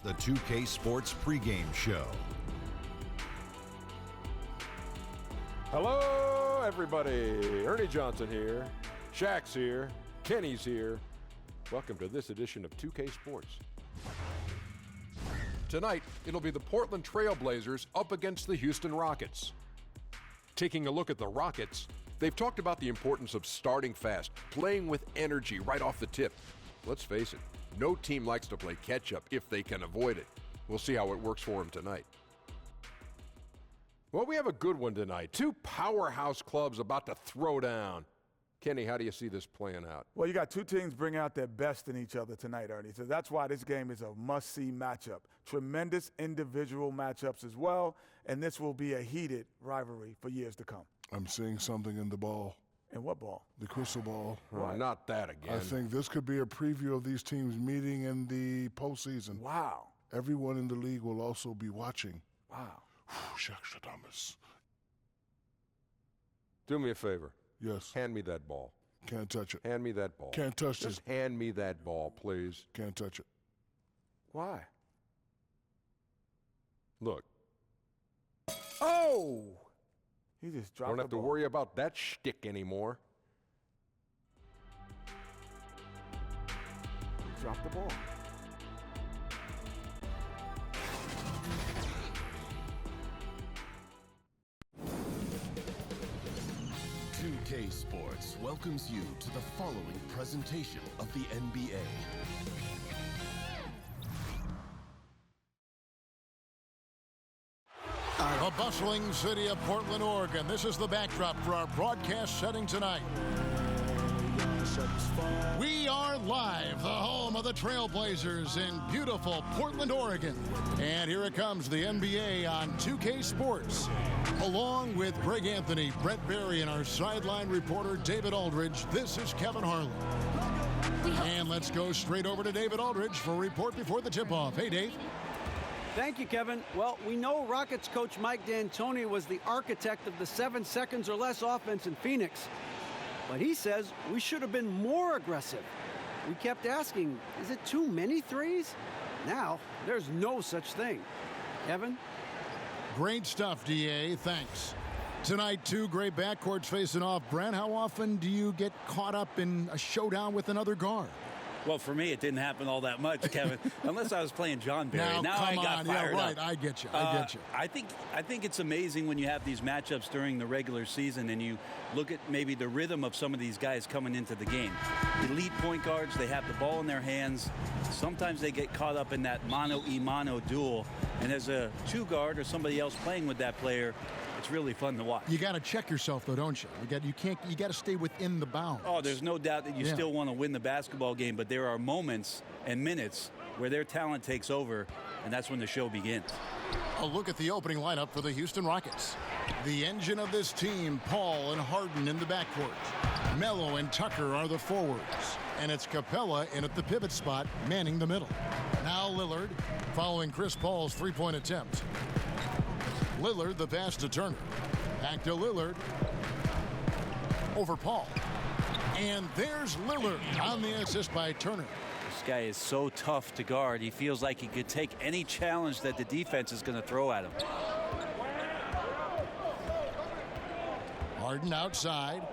The 2K Sports pregame show. Hello, everybody. Ernie Johnson here. Shaq's here. Kenny's here. Welcome to this edition of 2K Sports. Tonight, it'll be the Portland Trail Blazers up against the Houston Rockets. Taking a look at the Rockets, they've talked about the importance of starting fast, playing with energy right off the tip. Let's face it, no team likes to play catch-up if they can avoid it. We'll see how it works for them tonight. Well, we have a good one tonight. Two powerhouse clubs about to throw down. Kenny, how do you see this playing out? Well, you got two teams bringing out their best in each other tonight, Ernie. So that's why this game is a must-see matchup. Tremendous individual matchups as well, and this will be a heated rivalry for years to come. I'm seeing something in the ball. And what ball? The crystal ball. Oh, not that again. I think this could be a preview of these teams meeting in the postseason. Wow. Everyone in the league will also be watching. Wow. Shaq Thomas. Do me a favor. Yes. Hand me that ball. Can't touch it. Hand me that ball. Can't touch Just it. hand me that ball, please. Can't touch it. Why? Look. Oh! He just dropped Don't the have to ball. worry about that shtick anymore. He dropped the ball. K Sports welcomes you to the following presentation of the NBA. The bustling city of Portland, Oregon. This is the backdrop for our broadcast setting tonight. We are live, the home of the Trailblazers in beautiful Portland, Oregon. And here it comes, the NBA on 2K Sports. Along with Greg Anthony, Brett Barry, and our sideline reporter, David Aldridge, this is Kevin Harlan. And let's go straight over to David Aldridge for a report before the tip-off. Hey, Dave. Thank you, Kevin. Well, we know Rockets coach Mike D'Antoni was the architect of the 7 seconds or less offense in Phoenix. But he says we should have been more aggressive. We kept asking, is it too many threes? Now, there's no such thing. Kevin? Great stuff, DA. Thanks. Tonight, two great backcourts facing off. Brent, how often do you get caught up in a showdown with another guard? Well, for me, it didn't happen all that much, Kevin, unless I was playing John Barry. Now I come got on. fired Yeah, right. up. I get you. I get you. I think it's amazing when you have these matchups during the regular season and you look at maybe the rhythm of some of these guys coming into the game. Elite point guards, they have the ball in their hands. Sometimes they get caught up in that mano-a-mano duel. And as a two guard or somebody else playing with that player, it's really fun to watch. You got to check yourself, though, don't you? You got to stay within the bounds. Oh, there's no doubt that you still want to win the basketball game, but there are moments and minutes where their talent takes over, and that's when the show begins. A look at the opening lineup for the Houston Rockets. The engine of this team, Paul and Harden in the backcourt. Melo and Tucker are the forwards. And it's Capella in at the pivot spot, manning the middle. Now Lillard, following Chris Paul's three-point attempt. Lillard, the pass to Turner. Back to Lillard. Over Paul. And there's Lillard on the assist by Turner. This guy is so tough to guard. He feels like he could take any challenge that the defense is going to throw at him. Harden outside.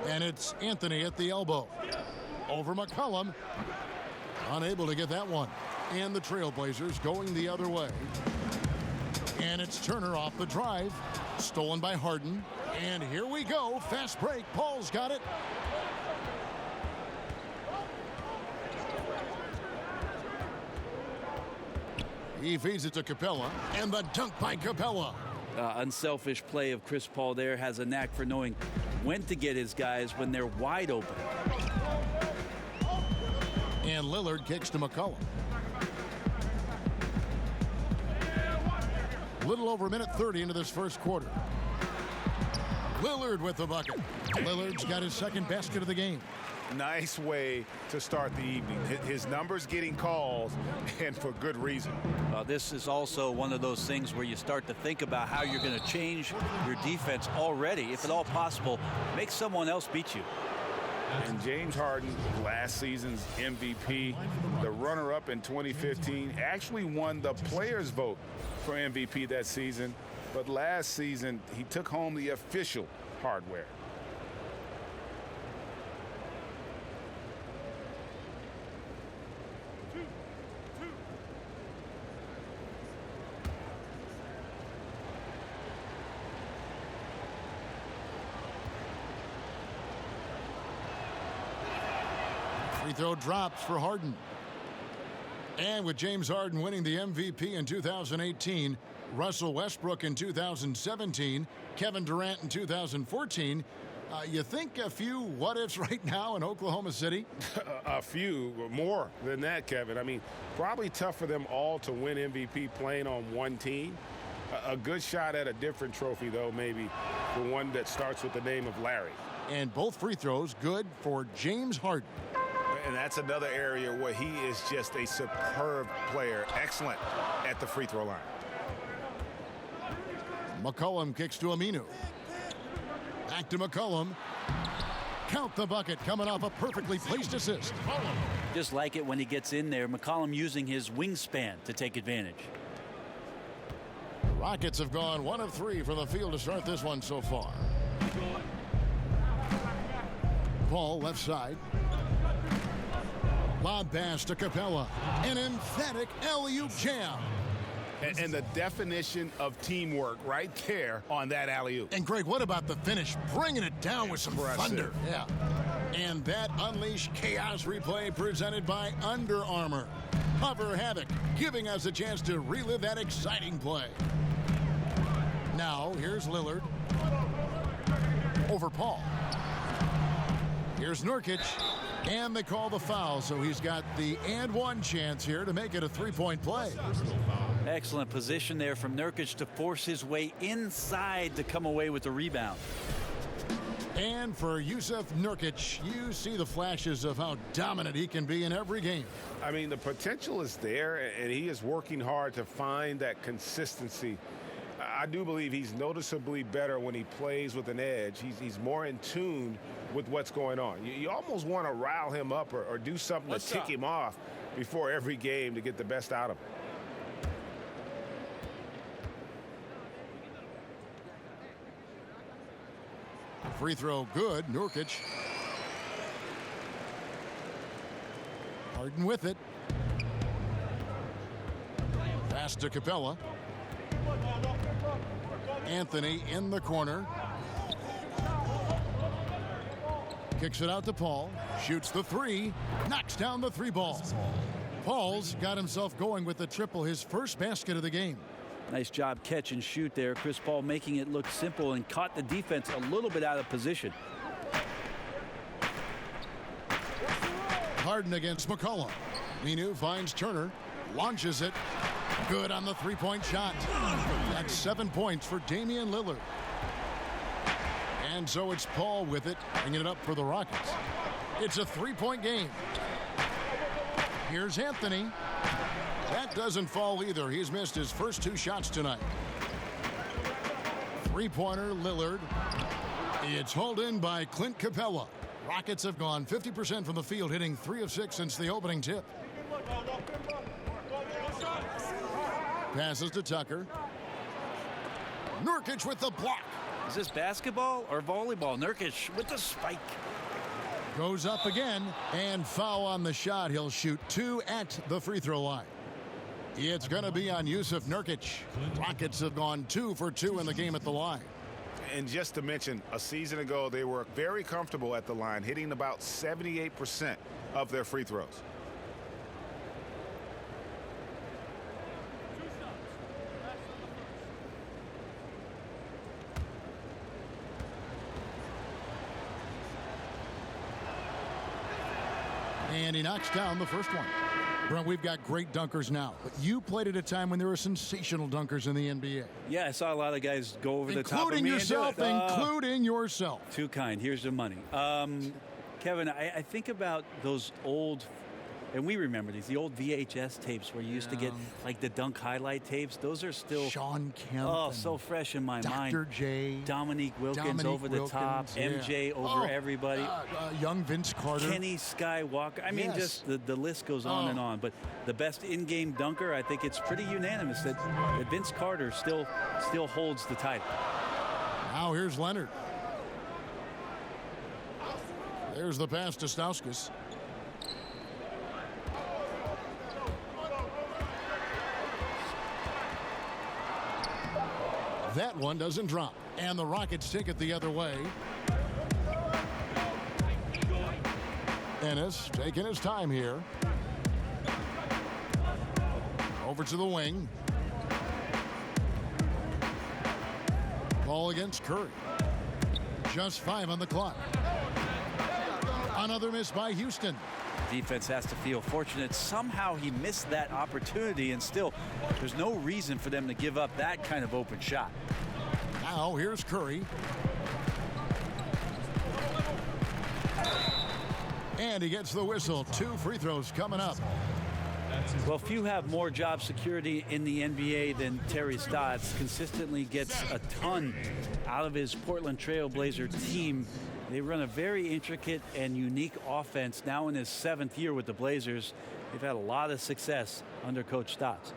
And it's Anthony at the elbow. Over McCollum. Unable to get that one. And the Trailblazers going the other way. And it's Turner off the drive. Stolen by Harden. And here we go. Fast break. Paul's got it. He feeds it to Capella. And the dunk by Capella. Unselfish play of Chris Paul there. Has a knack for knowing when to get his guys when they're wide open. And Lillard kicks to McCollum. Little over a minute 30 into this first quarter. Lillard with the bucket. Lillard's got his second basket of the game. Nice way to start the evening. His numbers getting calls, and for good reason. This is also one of those things where you start to think about how you're going to change your defense already. If at all possible, make someone else beat you. And James Harden, last season's MVP, the runner-up in 2015, actually won the players' vote for MVP that season. But last season, he took home the official hardware. Free throw drops for Harden. And with James Harden winning the MVP in 2018, Russell Westbrook in 2017, Kevin Durant in 2014, you think a few what-ifs right now in Oklahoma City? A few, more than that, Kevin. I mean, probably tough for them all to win MVP playing on one team. A good shot at a different trophy, though, maybe the one that starts with the name of Larry. And both free throws good for James Harden. And that's another area where he is just a superb player, excellent at the free throw line. McCollum kicks to Aminu. Back to McCollum. Count the bucket, coming off a perfectly placed assist. Just like it when he gets in there. McCollum using his wingspan to take advantage. Rockets have gone 1 of 3 from the field to start this one so far. Paul left side. Lob pass to Capella. An emphatic alley-oop jam. And the definition of teamwork right there on that alley-oop. And Greg, what about the finish? Bringing it down with some thunder. Yeah. And that Unleash Chaos replay presented by Under Armour. Cover Havoc, giving us a chance to relive that exciting play. Now, here's Lillard. Over Paul. Here's Nurkic. And they call the foul, so he's got the and one chance here to make it a three-point play. Excellent position there from Nurkic to force his way inside to come away with the rebound. And for Yusuf Nurkic, you see the flashes of how dominant he can be in every game. I mean, the potential is there, and he is working hard to find that consistency. I do believe he's noticeably better when he plays with an edge. He's more in tune with what's going on. You almost want to rile him up or do something to tick him off before every game to get the best out of him. Free throw good. Nurkic. Harden with it. Pass to Capella. Anthony in the corner. Kicks it out to Paul. Shoots the three. Knocks down the three ball. Paul's got himself going with the triple, his first basket of the game. Nice job catch and shoot there. Chris Paul making it look simple and caught the defense a little bit out of position. Harden against McCollum. Minu finds Turner. Launches it. Good on the three-point shot. That's 7 points for Damian Lillard. And so it's Paul with it, bringing it up for the Rockets. It's a three-point game. Here's Anthony. That doesn't fall either. He's missed his first 2 shots tonight. Three-pointer, Lillard. It's hauled in by Clint Capella. Rockets have gone 50% from the field, hitting 3 of 6 since the opening tip. Passes to Tucker. Nurkic with the block. Is this basketball or volleyball? Nurkic with the spike. Goes up again, and foul on the shot. He'll shoot 2 at the free throw line. It's going to be on Yusuf Nurkic. Rockets have gone 2 for 2 in the game at the line. And just to mention, a season ago, they were very comfortable at the line, hitting about 78% of their free throws. And he knocks down the first one. Brent, we've got great dunkers now, but you played at a time when there were sensational dunkers in the NBA. Yeah, I saw a lot of guys go over the top of me. Including yourself. Too kind. Here's the money. Kevin, I think about those old And we remember these, the old VHS tapes where you used to get like the dunk highlight tapes. Those are still Sean Kemp. Oh, so fresh in my mind. Dr. J. Dominique Wilkins over the top. MJ over everybody. Young Vince Carter. Kenny Skywalker. I mean, just the list goes on and on. But the best in-game dunker, I think it's pretty unanimous that Vince Carter still holds the title. Now here's Leonard. There's the pass to Stauskas. That one doesn't drop, and the Rockets take it the other way. Ennis taking his time here. Over to the wing. Ball against Curry. Just 5 on the clock. Another miss by Houston. Defense has to feel fortunate. Somehow he missed that opportunity, and still there's no reason for them to give up that kind of open shot. Now here's Curry. And he gets the whistle. 2 free throws coming up. Well, few have more job security in the NBA than Terry Stotts. Consistently gets a ton out of his Portland Trailblazer team. They run a very intricate and unique offense now in his 7th year with the Blazers. They've had a lot of success under Coach Stotts.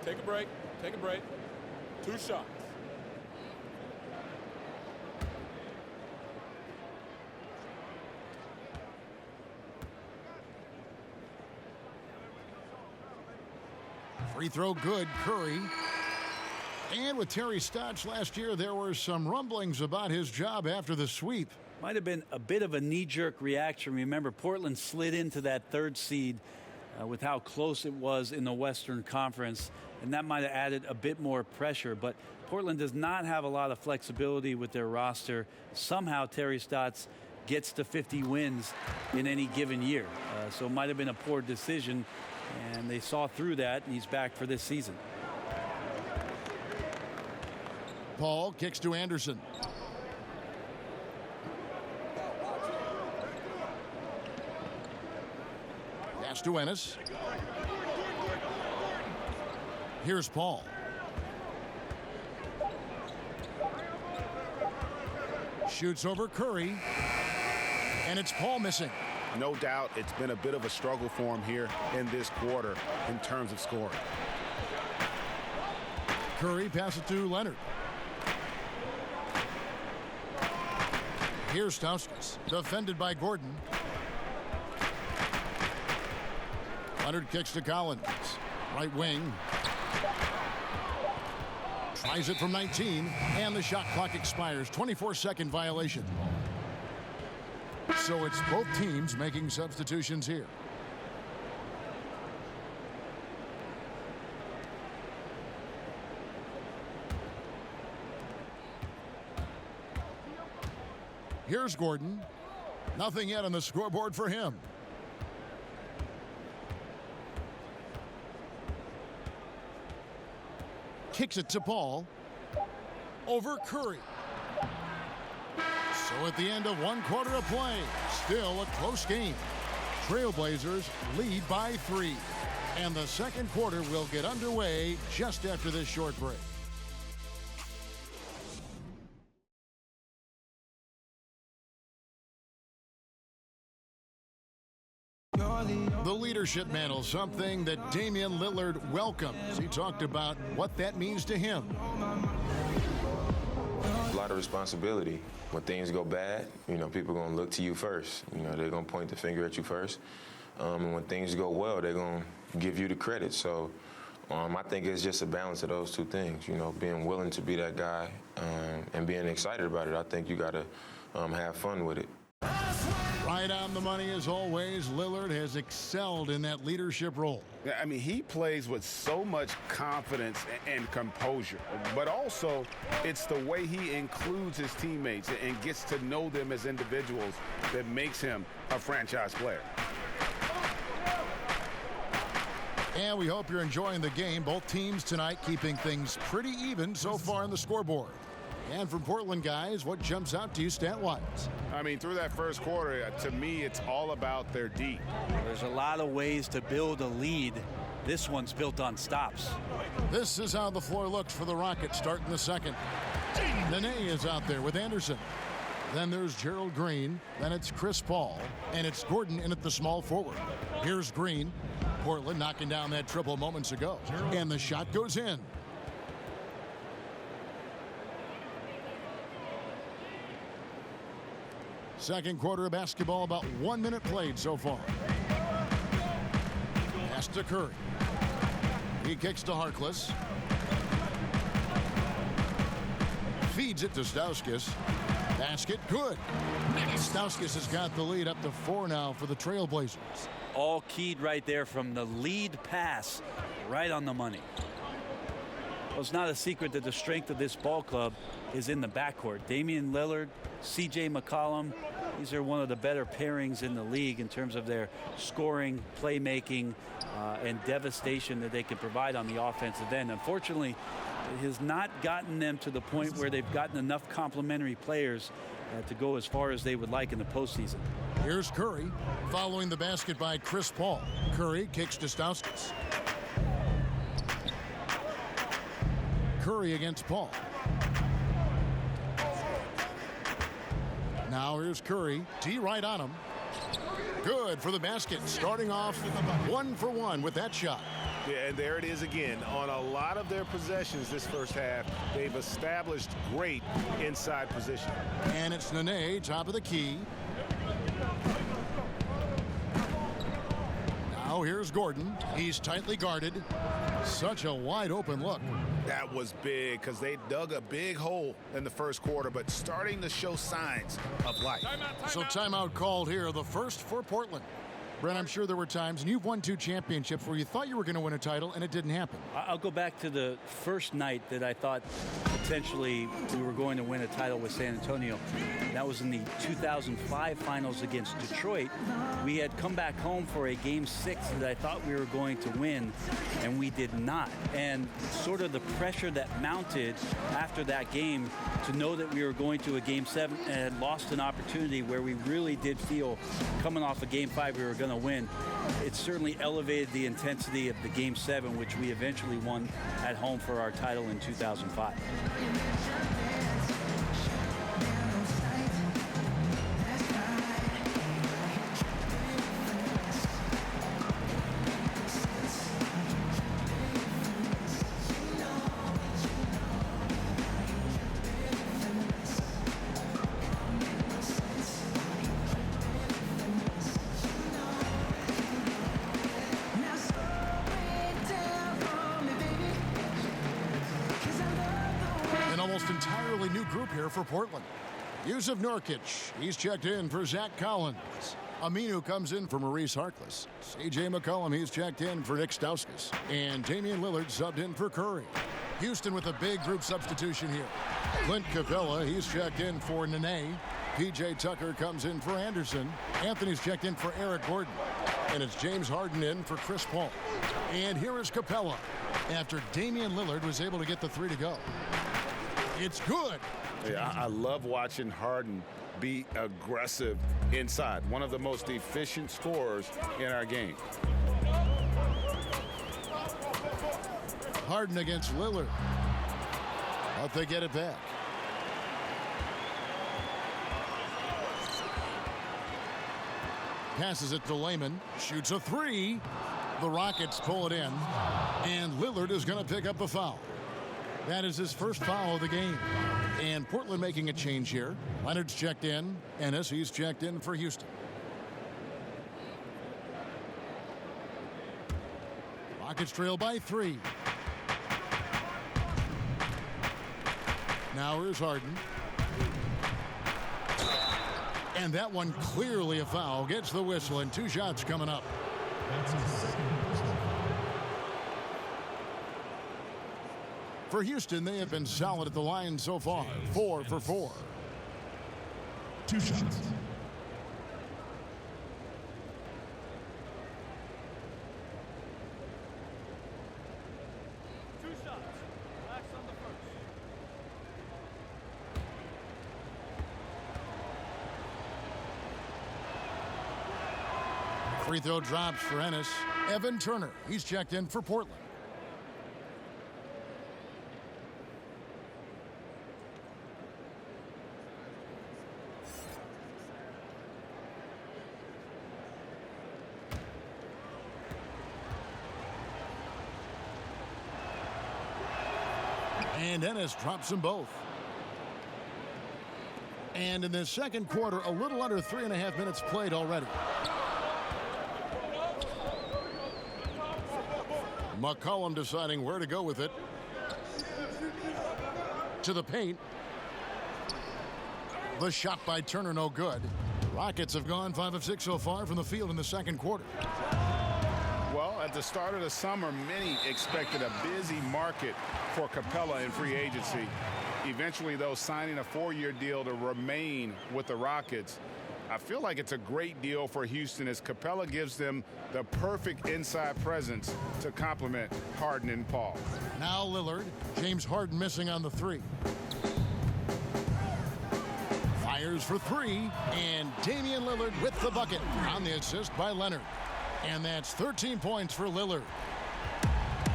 Take a break. Take a break. 2 shots. Free throw good, Curry. And with Terry Stotts last year, there were some rumblings about his job after the sweep. Might have been a bit of a knee-jerk reaction. Remember, Portland slid into that 3rd seed with how close it was in the Western Conference, and that might have added a bit more pressure. But Portland does not have a lot of flexibility with their roster. Somehow Terry Stotts gets to 50 wins in any given year. So it might have been a poor decision, and they saw through that, and he's back for this season. Paul kicks to Anderson. Pass to Ennis. Here's Paul. Shoots over Curry. And it's Paul missing. No doubt it's been a bit of a struggle for him here in this quarter in terms of scoring. Curry passes it to Leonard. Here's Stauskas, defended by Gordon. Leonard kicks to Collins. Right wing. Tries it from 19, and the shot clock expires. 24-second violation. So it's both teams making substitutions here. Here's Gordon. Nothing yet on the scoreboard for him. Kicks it to Paul. Over Curry. So at the end of 1 quarter of play, still a close game. Trailblazers lead by 3. And the second quarter will get underway just after this short break. The leadership mantle, something that Damian Lillard welcomes. He talked about what that means to him. A lot of responsibility. When things go bad, people are going to look to you first. They're going to point the finger at you first. And when things go well, they're going to give you the credit. So I think it's just a balance of those 2 things, being willing to be that guy and being excited about it. I think you got to have fun with it. Right on the money as always. Lillard has excelled in that leadership role. I mean, he plays with so much confidence and composure, but also it's the way he includes his teammates and gets to know them as individuals that makes him a franchise player. And we hope you're enjoying the game. Both teams tonight keeping things pretty even so far on the scoreboard. And from Portland, guys, what jumps out to you stat-wise? I mean, through that first quarter, to me, it's all about their D. There's a lot of ways to build a lead. This one's built on stops. This is how the floor looks for the Rockets starting the second. Nene is out there with Anderson. Then there's Gerald Green. Then it's Chris Paul. And it's Gordon in at the small forward. Here's Green. Portland knocking down that triple moments ago. And the shot goes in. Second quarter of basketball, about 1 minute played so far. Pass to Curry. He kicks to Harkless. Feeds it to Stauskas. Basket good. Stauskas has got the lead up to 4 now for the Trailblazers. All keyed right there from the lead pass, right on the money. Well, it's not a secret that the strength of this ball club is in the backcourt. Damian Lillard, C.J. McCollum, these are one of the better pairings in the league in terms of their scoring, playmaking, and devastation that they can provide on the offensive end. Unfortunately, it has not gotten them to the point where they've gotten enough complementary players to go as far as they would like in the postseason. Here's Curry, following the basket by Chris Paul. Curry kicks to Stauskas. Curry against Paul. Now here's Curry. D right on him. Good for the basket. Starting off 1 for 1 with that shot. Yeah, and there it is again. On a lot of their possessions this first half, they've established great inside position. And it's Nene, top of the key. Now here's Gordon. He's tightly guarded. Such a wide open look. That was big because they dug a big hole in the first quarter, but starting to show signs of life. So timeout called here, the first for Portland. Brent, I'm sure there were times, and you've won 2 championships where you thought you were going to win a title, and it didn't happen. I'll go back to the first night that I thought potentially we were going to win a title with San Antonio. That was in the 2005 finals against Detroit. We had come back home for a Game 6 that I thought we were going to win, and we did not. And sort of the pressure that mounted after that game to know that we were going to a Game 7 and had lost an opportunity where we really did feel coming off a Game 5 we were going to win. It certainly elevated the intensity of the Game 7, which we eventually won at home for our title in 2005. Entirely new group here for Portland. Yusuf Nurkic, he's checked in for Zach Collins. Aminu comes in for Maurice Harkless. C.J. McCollum, he's checked in for Nick Stauskas. And Damian Lillard subbed in for Curry. Houston with a big group substitution here. Clint Capella, he's checked in for Nene. P.J. Tucker comes in for Anderson. Anthony's checked in for Eric Gordon. And it's James Harden in for Chris Paul. And here is Capella after Damian Lillard was able to get the 3 to go. It's good. Yeah, I love watching Harden be aggressive inside. One of the most efficient scorers in our game. Harden against Lillard. But they get it back. Passes it to Layman. Shoots a 3. The Rockets pull it in. And Lillard is going to pick up the foul. That is his first foul of the game. And Portland making a change here. Leonard's checked in. Ennis, he's checked in for Houston. Rockets trail by 3. Now here's Harden. And that one clearly a foul. Gets the whistle and 2 shots coming up. For Houston, they have been solid at the line so far. 4 for 4. 2 shots. Free throw drops for Ennis. Evan Turner, he's checked in for Portland. And Ennis drops them both. And in the second quarter, a little under 3.5 minutes played already. McCollum deciding where to go with it. To the paint. The shot by Turner, no good. Rockets have gone 5 of 6 so far from the field in the second quarter. Well, at the start of the summer, many expected a busy market for Capella in free agency. Eventually, though, signing a 4-year deal to remain with the Rockets. I feel like it's a great deal for Houston as Capella gives them the perfect inside presence to complement Harden and Paul. Now Lillard. James Harden missing on the 3. Fires for 3. And Damian Lillard with the bucket on the assist by Leonard. And that's 13 points for Lillard.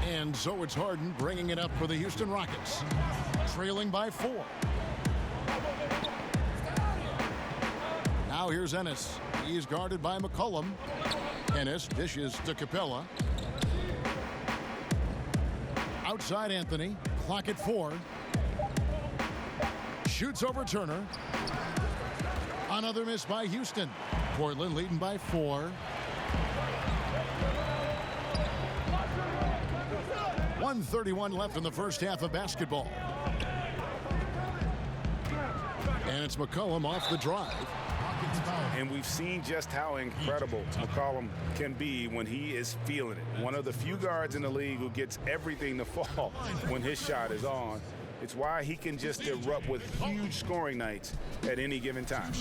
And so it's Harden bringing it up for the Houston Rockets. Trailing by 4. Now here's Ennis. He's guarded by McCollum. Ennis dishes to Capella. Outside Anthony. Clock at 4. Shoots over Turner. Another miss by Houston. Portland leading by 4. 1:31 left in the first half of basketball. And it's McCollum off the drive. And we've seen just how incredible McCollum can be when he is feeling it. One of the few guards in the league who gets everything to fall when his shot is on. It's why he can just erupt with huge scoring nights at any given time.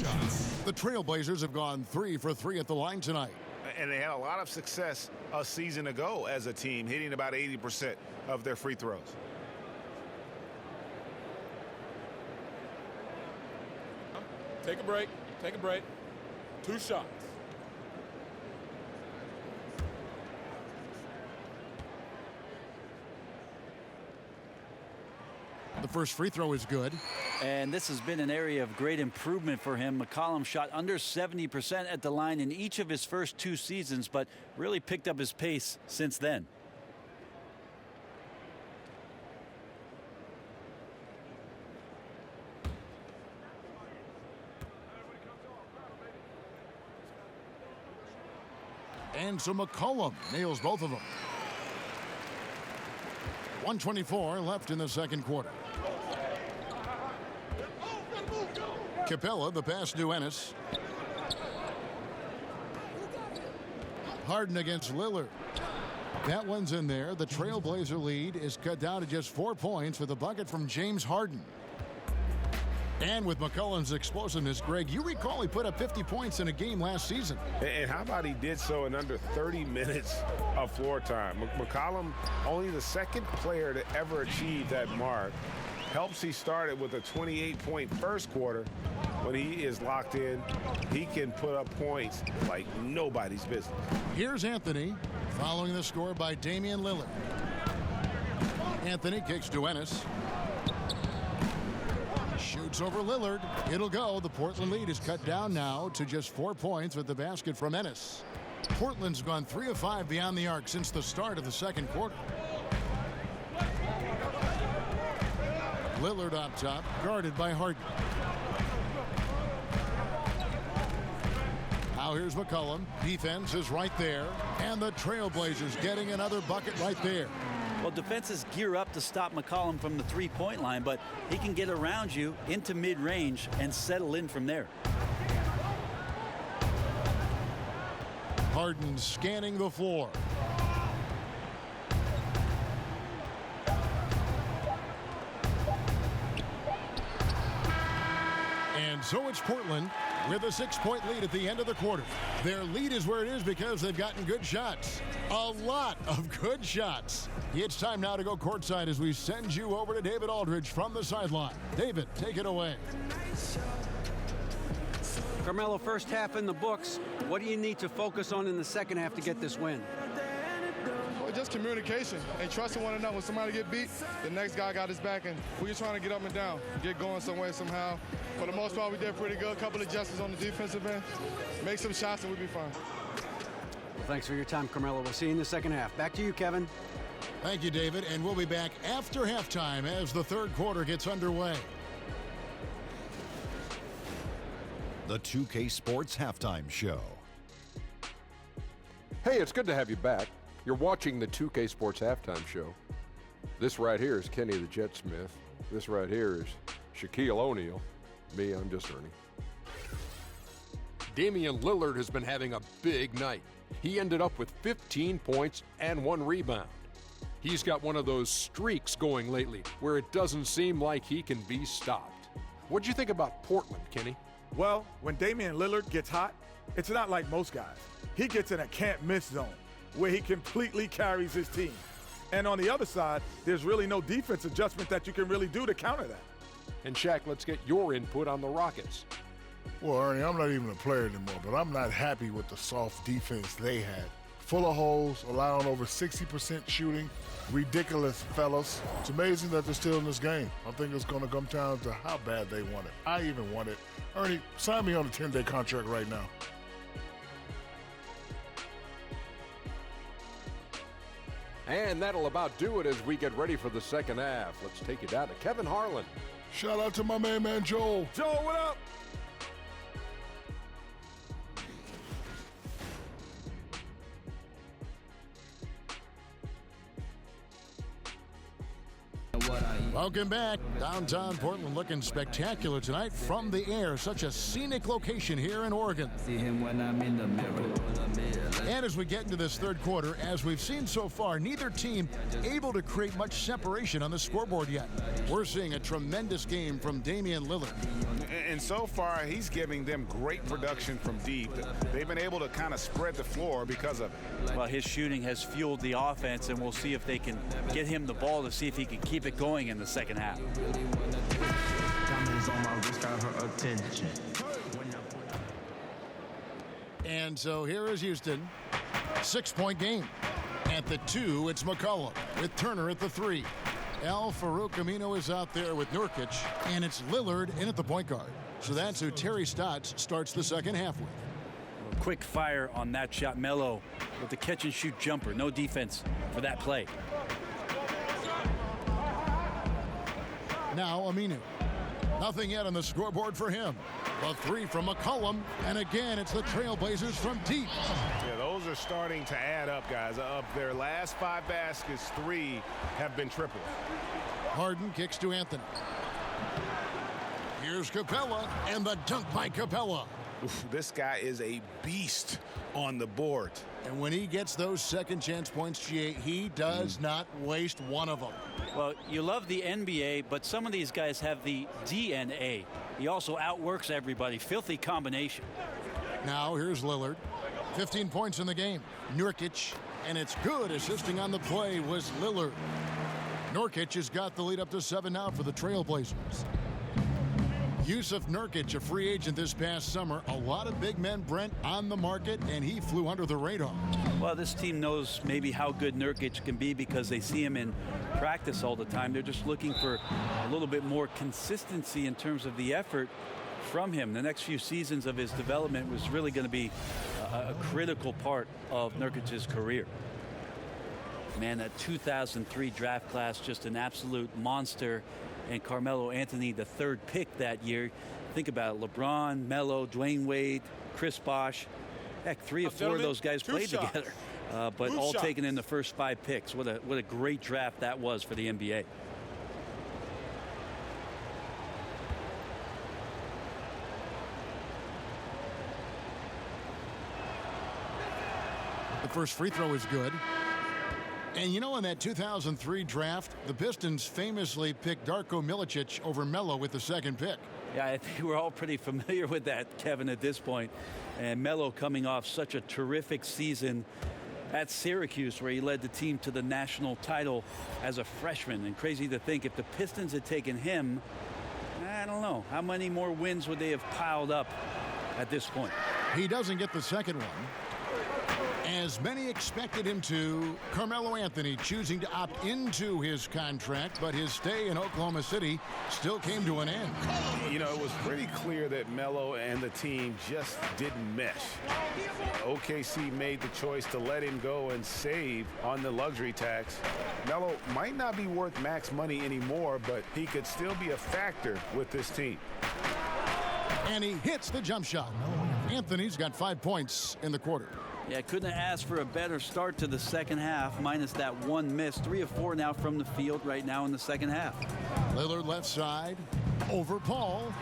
The Trailblazers have gone 3 for 3 at the line tonight. And they had a lot of success a season ago as a team, hitting about 80% of their free throws. Take a break. Take a break. 2 shots. The first free throw is good. And this has been an area of great improvement for him. McCollum shot under 70% at the line in each of his first 2 seasons, but really picked up his pace since then. And so McCollum nails both of them. 1:24 left in the second quarter. Capella, the pass to Ennis. Harden against Lillard. That one's in there. The Trailblazer lead is cut down to just 4 points with a bucket from James Harden. And with McCollum's explosiveness, Greg, you recall he put up 50 points in a game last season. And how about he did so in under 30 minutes of floor time? McCollum, only the second player to ever achieve that mark. Helps he started with a 28-point first quarter. When he is locked in, he can put up points like nobody's business. Here's Anthony, following the score by Damian Lillard. Anthony kicks to Ennis. Shoots over Lillard. It'll go. The Portland lead is cut down now to just 4 points with the basket from Ennis. Portland's gone 3 of 5 beyond the arc since the start of the second quarter. Lillard up top, guarded by Harden. Now here's McCollum. Defense is right there. And the Trailblazers getting another bucket right there. Well, defenses gear up to stop McCollum from the 3-point line, but he can get around you into mid-range and settle in from there. Harden scanning the floor. And so it's Portland with a 6-point lead at the end of the quarter. Their lead is where it is because they've gotten good shots. A lot of good shots. It's time now to go courtside as we send you over to David Aldridge from the sideline. David, take it away. Carmelo, first half in the books. What do you need to focus on in the second half to get this win? Well, just communication and trusting one another. When somebody get beat, the next guy got his back, and we're just trying to get up and down, get going some way, somehow. For the most part, we did pretty good. A couple of adjustments on the defensive end. Make some shots, and we'll be fine. Well, thanks for your time, Carmelo. We'll see you in the second half. Back to you, Kevin. Thank you, David, and we'll be back after halftime as the third quarter gets underway. The 2K Sports Halftime Show. Hey, it's good to have you back. You're watching the 2K Sports Halftime Show. This right here is Kenny the Jet Smith. This right here is Shaquille O'Neal. Me, I'm just Ernie. Damian Lillard has been having a big night. He ended up with 15 points and 1 rebound. He's got one of those streaks going lately where it doesn't seem like he can be stopped. What'd you think about Portland, Kenny? Well, when Damian Lillard gets hot, it's not like most guys. He gets in a can't-miss zone where he completely carries his team. And on the other side, there's really no defense adjustment that you can really do to counter that. And Shaq, let's get your input on the Rockets. Well, Ernie, I'm not even a player anymore, but I'm not happy with the soft defense they had. Full of holes, allowing over 60% shooting. Ridiculous, fellas. It's amazing that they're still in this game. I think it's going to come down to how bad they want it. I even want it. Ernie, sign me on a 10-day contract right now. And that'll about do it as we get ready for the second half. Let's take it down to Kevin Harlan. Shout out to my man Joel. Joel, what up? Welcome back. Downtown Portland looking spectacular tonight from the air. Such a scenic location here in Oregon. See him when I'm in the mirror. And as we get into this third quarter, as we've seen so far, neither team able to create much separation on the scoreboard yet. We're seeing a tremendous game from Damian Lillard. And so far, he's giving them great production from deep. They've been able to kind of spread the floor because of it. Well, his shooting has fueled the offense, and we'll see if they can get him the ball to see if he can keep it going in the second half. And so here is Houston. 6-point game. At the 2, it's McCollum with Turner at the 3. Al Farouk Amino is out there with Nurkic, and it's Lillard in at the point guard. So that's who Terry Stotts starts the second half with. Quick fire on that shot. Melo with the catch-and-shoot jumper. No defense for that play. Now Aminu. Nothing yet on the scoreboard for him. The 3 from McCollum, and again, it's the Trailblazers from deep. Yeah, those are starting to add up, guys. Of their last 5 baskets, 3 have been triple. Harden kicks to Anthony. Here's Capella, and the dunk by Capella. Oof, this guy is a beast on the board. And when he gets those second chance points, GA, he does not waste one of them. Well, you love the NBA, but some of these guys have the DNA. He also outworks everybody. Filthy combination. Now here's Lillard. 15 points in the game. Nurkic, and it's good. Assisting on the play was Lillard. Nurkic has got the lead up to 7 now for the Trailblazers. Yusuf Nurkic, a free agent this past summer. A lot of big men, Brent, on the market, and he flew under the radar. Well, this team knows maybe how good Nurkic can be because they see him in practice all the time. They're just looking for a little bit more consistency in terms of the effort from him. The next few seasons of his development was really going to be a critical part of Nurkic's career. Man, that 2003 draft class, just an absolute monster. And Carmelo Anthony, the 3rd pick that year. Think about it, LeBron, Melo, Dwayne Wade, Chris Bosh. Heck, 3 or 4 of those guys played together. But all taken in the first 5 picks. What a great draft that was for the NBA. The first free throw is good. And you know, in that 2003 draft, the Pistons famously picked Darko Milicic over Melo with the 2nd pick. Yeah, I think we're all pretty familiar with that, Kevin, at this point. And Melo coming off such a terrific season at Syracuse, where he led the team to the national title as a freshman. And crazy to think, if the Pistons had taken him, I don't know, how many more wins would they have piled up at this point. He doesn't get the second one. As many expected him to, Carmelo Anthony choosing to opt into his contract, but his stay in Oklahoma City still came to an end. You know, it was pretty clear that Melo and the team just didn't mesh. OKC made the choice to let him go and save on the luxury tax. Melo might not be worth max money anymore, but he could still be a factor with this team. And he hits the jump shot. Anthony's got 5 points in the quarter. Yeah, couldn't have asked for a better start to the second half, minus that one miss. 3 of 4 now from the field right now in the second half. Lillard left side, over Paul.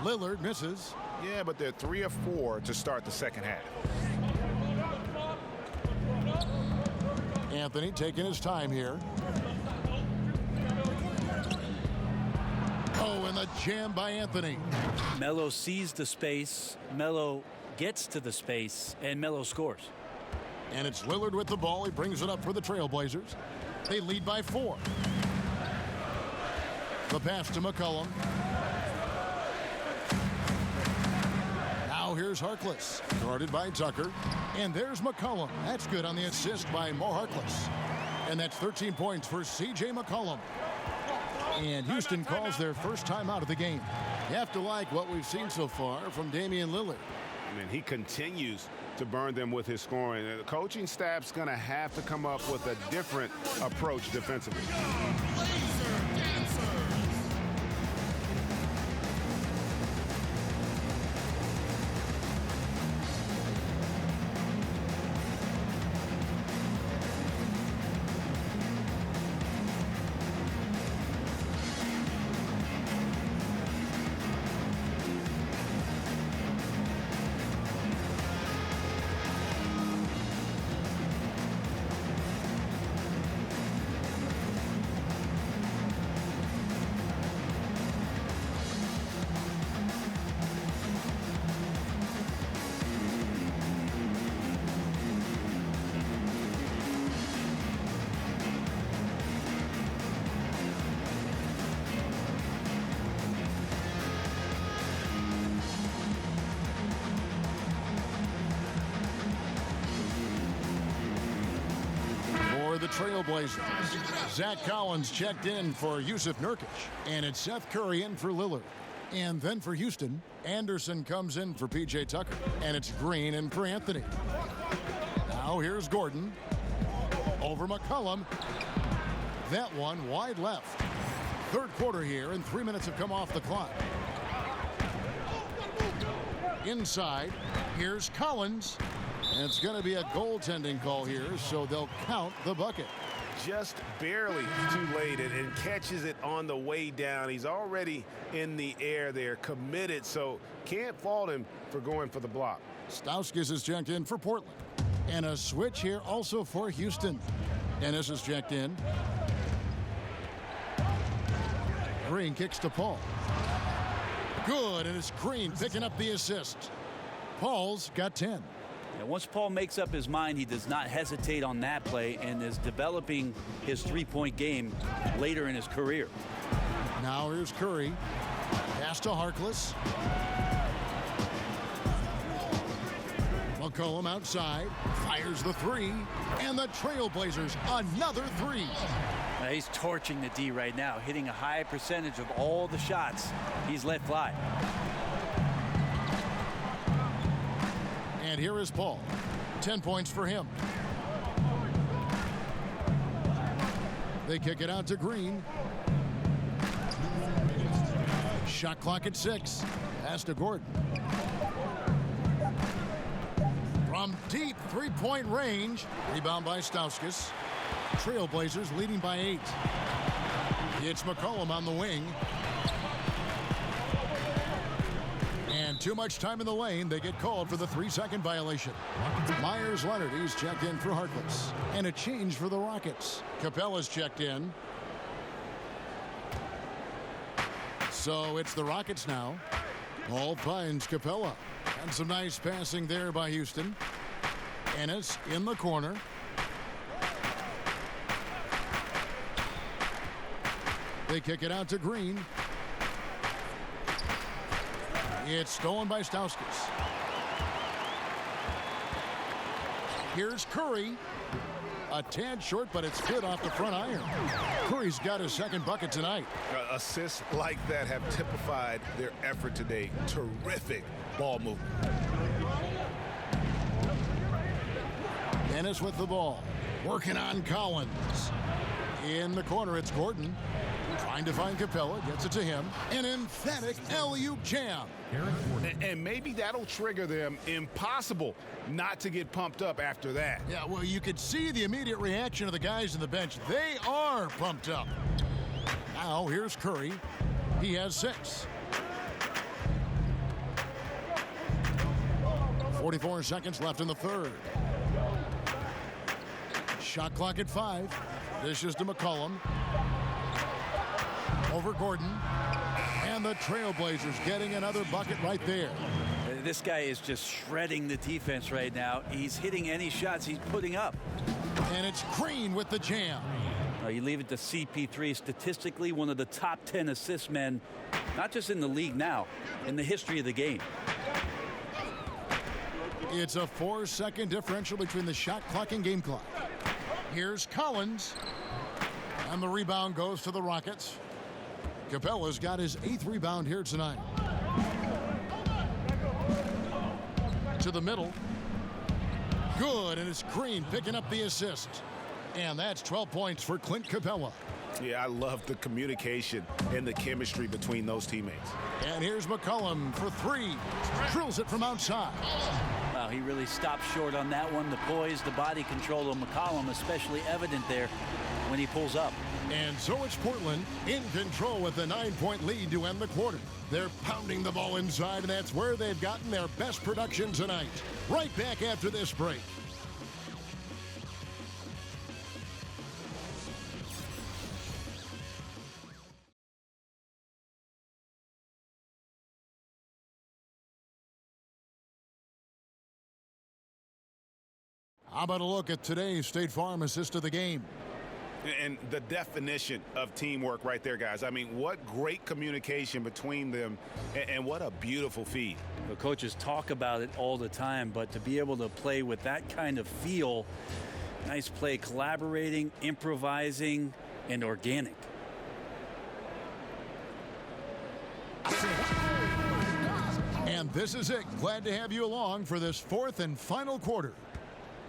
Lillard misses. Yeah, but they're 3 of 4 to start the second half. Anthony taking his time here. Oh, and the jam by Anthony. Melo sees the space. Melo gets to the space, and Melo scores. And it's Lillard with the ball. He brings it up for the Trailblazers. They lead by 4. The pass to McCollum. Now here's Harkless, guarded by Tucker. And there's McCollum. That's good on the assist by Mo Harkless. And that's 13 points for C.J. McCollum. And Houston calls their first time out of the game. You have to like what we've seen so far from Damian Lillard. I mean, he continues to burn them with his scoring. The coaching staff's going to have to come up with a different approach defensively. The Trailblazers. Zach Collins checked in for Yusuf Nurkic. And it's Seth Curry in for Lillard. And then for Houston, Anderson comes in for P.J. Tucker. And it's Green in for Anthony. Now here's Gordon. Over McCollum. That one wide left. Third quarter here, and 3 minutes have come off the clock. Inside, here's Collins. And it's going to be a goaltending call here, so they'll count the bucket. Just barely too late and catches it on the way down. He's already in the air there, committed, so can't fault him for going for the block. Stauskas is checked in for Portland. And a switch here also for Houston. Dennis is checked in. Green kicks to Paul. Good, and it's Green picking up the assist. Paul's got 10. And once Paul makes up his mind, he does not hesitate on that play and is developing his three-point game later in his career. Now here's Curry. Pass to Harkless. McCollum outside. Fires the three. And the Trailblazers, another three. Now he's torching the D right now, hitting a high percentage of all the shots he's let fly. And here is Paul. 10 points for him. They kick it out to Green. Shot clock at 6. Pass to Gordon. From deep three-point range. Rebound by Stauskas. Trailblazers leading by 8. It's McCollum on the wing. And too much time in the lane. They get called for the 3-second violation. Myers Leonard, he's checked in for Harkless. And a change for the Rockets. Capella's checked in. So it's the Rockets now. Paul finds Capella. And some nice passing there by Houston. Ennis in the corner. They kick it out to Green. It's stolen by Stauskas. Here's Curry. A tad short, but it's good off the front iron. Curry's got his second bucket tonight. Assists like that have typified their effort today. Terrific ball movement. Dennis with the ball. Working on Collins. In the corner, it's Gordon. Trying to find Capella. Gets it to him. An emphatic alley-oop jam. And maybe that'll trigger them. Impossible not to get pumped up after that. Yeah, well, you could see the immediate reaction of the guys on the bench. They are pumped up. Now, here's Curry. He has 6. 44 seconds left in the third. Shot clock at 5. Dishes to McCollum. Over Gordon. And the Trailblazers getting another bucket right there. This guy is just shredding the defense right now. He's hitting any shots he's putting up. And it's Green with the jam. You leave it to CP3, statistically one of the top 10 assist men, not just in the league now, in the history of the game. It's a 4-second differential between the shot clock and game clock. Here's Collins. And the rebound goes to the Rockets. Capella's got his 8th rebound here tonight. To the middle. Good, and it's Green picking up the assist. And that's 12 points for Clint Capella. Yeah, I love the communication and the chemistry between those teammates. And here's McCollum for 3. Drills it from outside. Wow, he really stopped short on that one. The poise, the body control of McCollum, especially evident there when he pulls up. And so it's Portland in control with a 9-point lead to end the quarter. They're pounding the ball inside, and that's where they've gotten their best production tonight. Right back after this break. How about a look at today's State Farm assist of the game? And the definition of teamwork right there, guys. I mean, what great communication between them, and what a beautiful feed. The coaches talk about it all the time, but to be able to play with that kind of feel, nice play, collaborating, improvising, and organic. And this is it. Glad to have you along for this 4th and final quarter.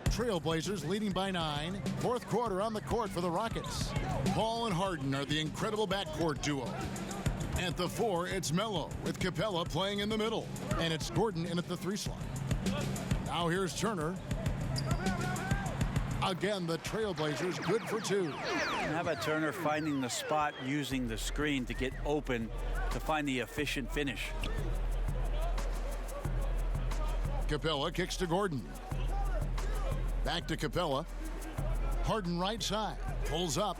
Trailblazers leading by 9. 4th quarter on the court for the Rockets. Paul and Harden are the incredible backcourt duo. At the 4, it's Melo with Capella playing in the middle. And it's Gordon in at the 3 slot. Now here's Turner. Again, the Trailblazers good for 2. How about Turner finding the spot, using the screen to get open to find the efficient finish. Capella kicks to Gordon. Back to Capella. Harden right side. Pulls up.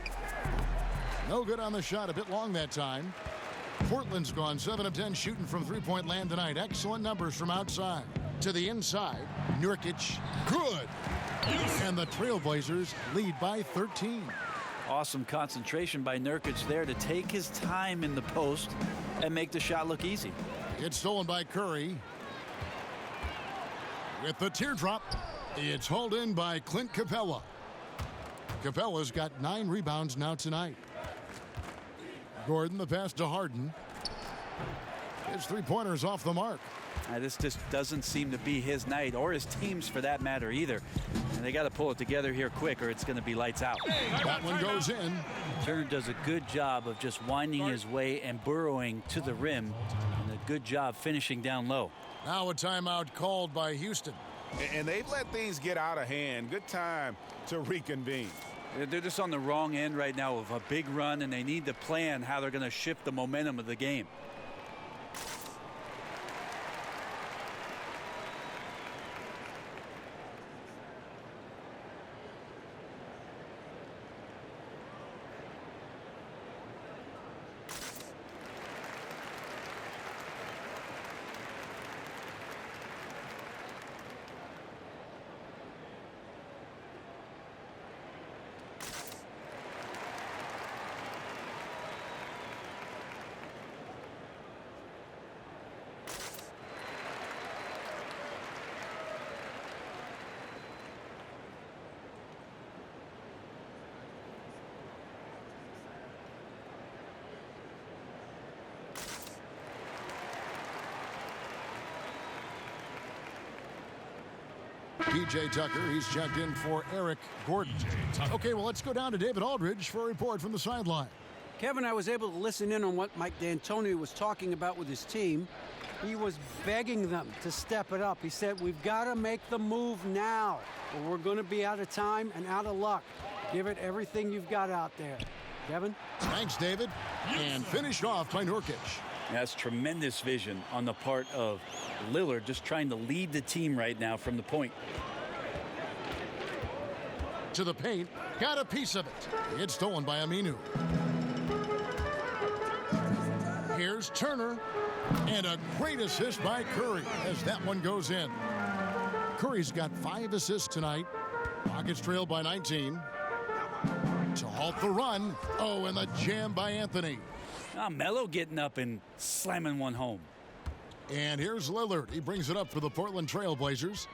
No good on the shot. A bit long that time. Portland's gone 7 of 10 shooting from three-point land tonight. Excellent numbers from outside. To the inside. Nurkic. Good. And the Trailblazers lead by 13. Awesome concentration by Nurkic there to take his time in the post and make the shot look easy. It's stolen by Curry. With the teardrop. It's hauled in by Clint Capella. Capella's got 9 rebounds now tonight. Gordon, the pass to Harden. His 3-pointers off the mark. This just doesn't seem to be his night, or his team's for that matter either. And they got to pull it together here quick, or it's going to be lights out. That one goes in. Turner does a good job of just winding his way and burrowing to the rim, and a good job finishing down low. Now a timeout called by Houston. And they've let things get out of hand. Good time to reconvene. They're just on the wrong end right now of a big run, and they need to plan how they're going to shift the momentum of the game. P.J. Tucker, he's checked in for Eric Gordon. Okay, well, let's go down to David Aldridge for a report from the sideline. Kevin, I was able to listen in on what Mike D'Antoni was talking about with his team. He was begging them to step it up. He said, we've got to make the move now, or we're going to be out of time and out of luck. Give it everything you've got out there. Kevin? Thanks, David. And finished off by Nurkic. That's tremendous vision on the part of Lillard, just trying to lead the team right now from the point. To the paint, got a piece of it. It's stolen by Aminu. Here's Turner, and a great assist by Curry as that one goes in. Curry's got 5 assists tonight. Rockets trail by 19. To halt the run. Oh, and the jam by Anthony. Melo getting up and slamming one home. And here's Lillard. He brings it up for the Portland Trail Blazers.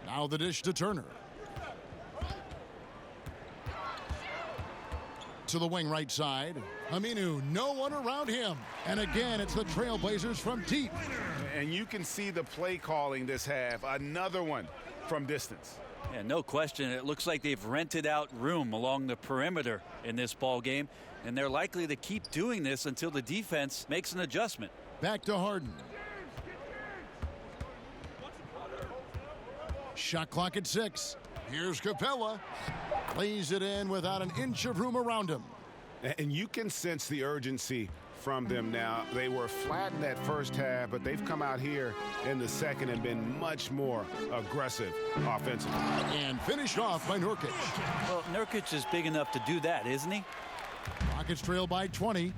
Now the dish to Turner. To the wing right side. Aminu, no one around him. And again, it's the Trailblazers from deep. And you can see the play calling this half. Another one from distance. Yeah, no question. It looks like they've rented out room along the perimeter in this ball game, and they're likely to keep doing this until the defense makes an adjustment. Back to Harden. Shot clock at 6. Here's Capella. Lays it in without an inch of room around him. And you can sense the urgency from them now. They were flat in that first half, but they've come out here in the second and been much more aggressive offensively. And finished off by Nurkic. Well, Nurkic is big enough to do that, isn't he? Rockets trail by 20.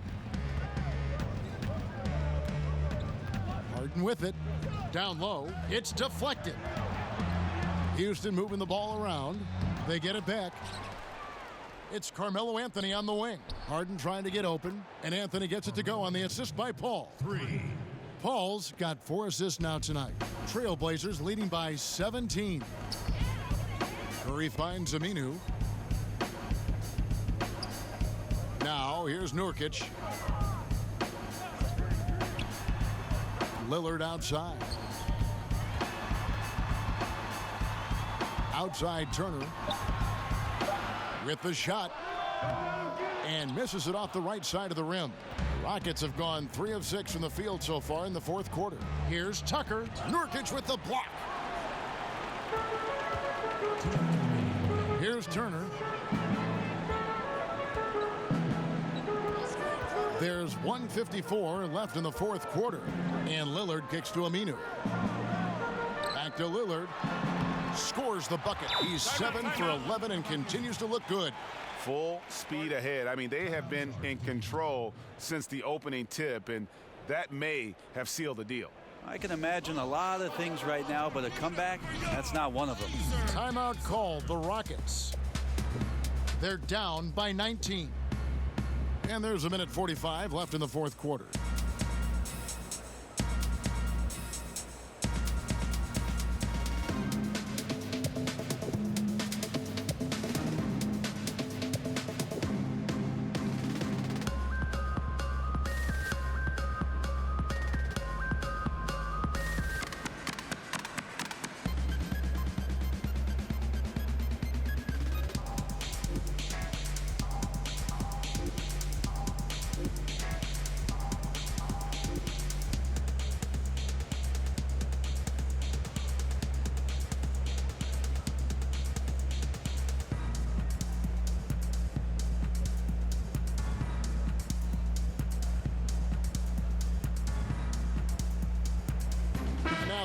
Harden with it. Down low. It's deflected. Houston moving the ball around. They get it back. It's Carmelo Anthony on the wing. Harden trying to get open, and Anthony gets it to go on the assist by Paul. 3. Paul's got 4 assists now tonight. Trailblazers leading by 17. Curry finds Aminu. Now here's Nurkic. Lillard outside. Outside Turner with the shot and misses it off the right side of the rim. The Rockets have gone 3 of 6 from the field so far in the fourth quarter. Here's Tucker. Nurkic with the block. Here's Turner. There's 1:54 left in the fourth quarter, and Lillard kicks to Aminu. Back to Lillard. Scores the bucket. He's 7 for 11 and continues to look good. Full speed ahead. I mean, they have been in control since the opening tip, and that may have sealed the deal. I can imagine a lot of things right now, but a comeback, that's not one of them. Timeout called the Rockets. They're down by 19. And there's 1:45 left in the fourth quarter.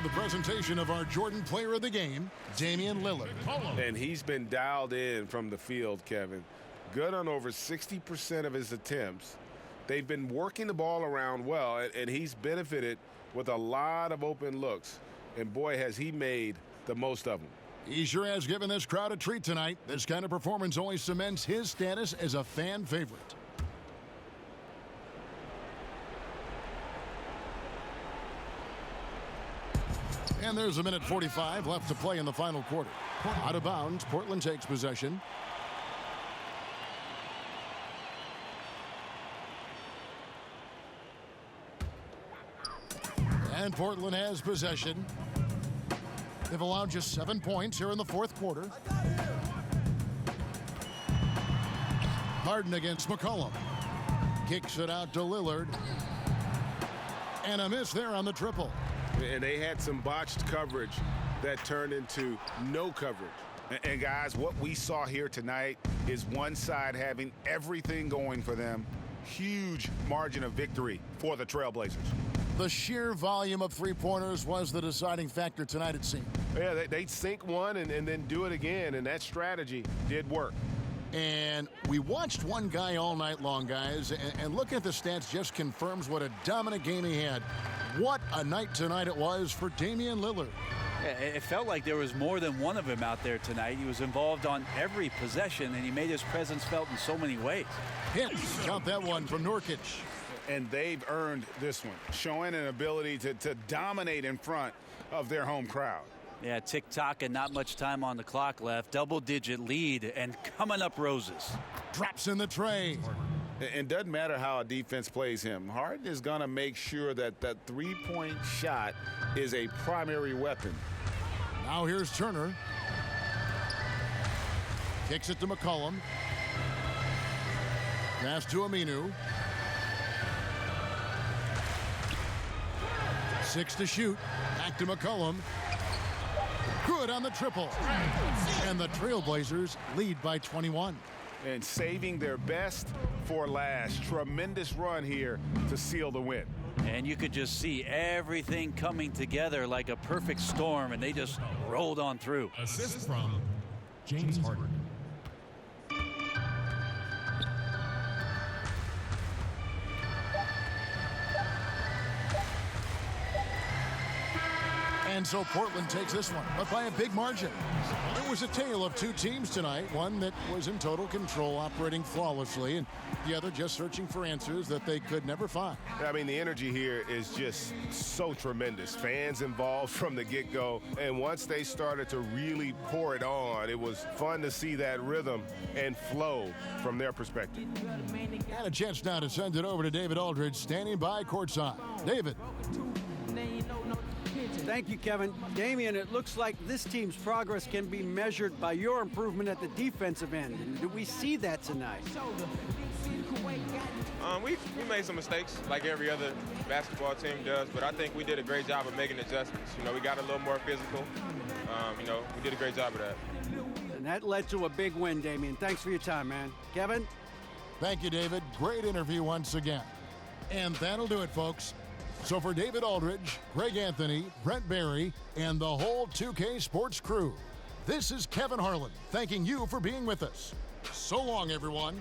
The presentation of our Jordan Player of the Game, Damian Lillard. And he's been dialed in from the field, Kevin. Good on over 60% of his attempts. They've been working the ball around well, and he's benefited with a lot of open looks. And boy, has he made the most of them. He sure has given this crowd a treat tonight. This kind of performance only cements his status as a fan favorite. And there's 1:45 left to play in the final quarter. Out of bounds, Portland takes possession. And Portland has possession. They've allowed just 7 points here in the fourth quarter. Harden against McCollum. Kicks it out to Lillard. And a miss there on the triple. And they had some botched coverage that turned into no coverage. And guys, what we saw here tonight is one side having everything going for them. Huge margin of victory for the Trailblazers. The sheer volume of three-pointers was the deciding factor tonight, it seemed. Yeah, they sink one and then do it again, and that strategy did work. And we watched one guy all night long, guys, and looking at the stats just confirms what a dominant game he had. What a night tonight it was for Damian Lillard. It felt like there was more than one of him out there tonight. He was involved on every possession, and he made his presence felt in so many ways. Hits, got that one from Nurkic. And they've earned this one, showing an ability to dominate in front of their home crowd. Yeah, tick-tock and not much time on the clock left. Double-digit lead and coming up roses. Drops in the tray. And doesn't matter how a defense plays him. Harden is going to make sure that that three-point shot is a primary weapon. Now here's Turner. Kicks it to McCollum. Pass to Aminu. 6 to shoot. Back to McCollum. Good on the triple. And the Trailblazers lead by 21. And saving their best for last. Tremendous run here to seal the win. And you could just see everything coming together like a perfect storm, and they just rolled on through. Assist from James Harden. And so Portland takes this one, but by a big margin. It was a tale of two teams tonight, one that was in total control, operating flawlessly, and the other just searching for answers that they could never find. I mean, the energy here is just so tremendous. Fans involved from the get-go, and once they started to really pour it on, it was fun to see that rhythm and flow from their perspective. And a chance now to send it over to David Aldridge, standing by courtside. David. Thank you, Kevin. Damian, it looks like this team's progress can be measured by your improvement at the defensive end. And do we see that tonight? We made some mistakes like every other basketball team does, but I think we did a great job of making adjustments. You know, we got a little more physical. You know, we did a great job of that. And that led to a big win, Damian. Thanks for your time, man. Kevin? Thank you, David. Great interview once again. And that'll do it, folks. So for David Aldridge, Greg Anthony, Brent Barry, and the whole 2K Sports crew, this is Kevin Harlan thanking you for being with us. So long, everyone.